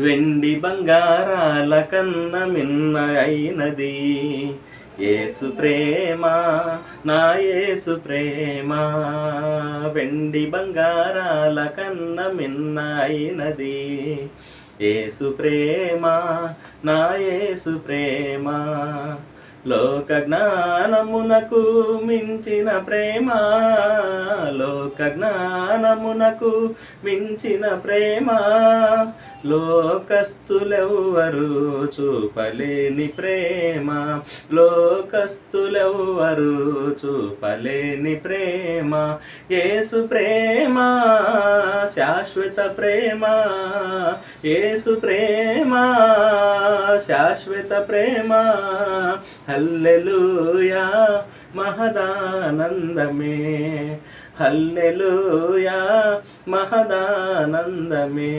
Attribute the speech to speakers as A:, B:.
A: వెండి బంగారాల కన్న మిన్న అయినది యేసు ప్రేమ, నా యేసు ప్రేమ. వెండి బంగారాల కన్న మిన్న అయినది యేసు ప్రేమ, నా యేసు ప్రేమ. లోక జ్ఞానమునకు మించిన ప్రేమ, లోక జ్ఞానమునకు మించిన ప్రేమ, లోకస్తులెవ్వరు చూపలేని ప్రేమ, లోకస్తులెవ్వరు చూపలేని ప్రేమ. యేసు ప్రేమ శాశ్వత ప్రేమ, యేసు ప్రేమ శాశ్వత ప్రేమ. హల్లెలూయా మహదానందమే, హల్లెలూయా మహదానందమే.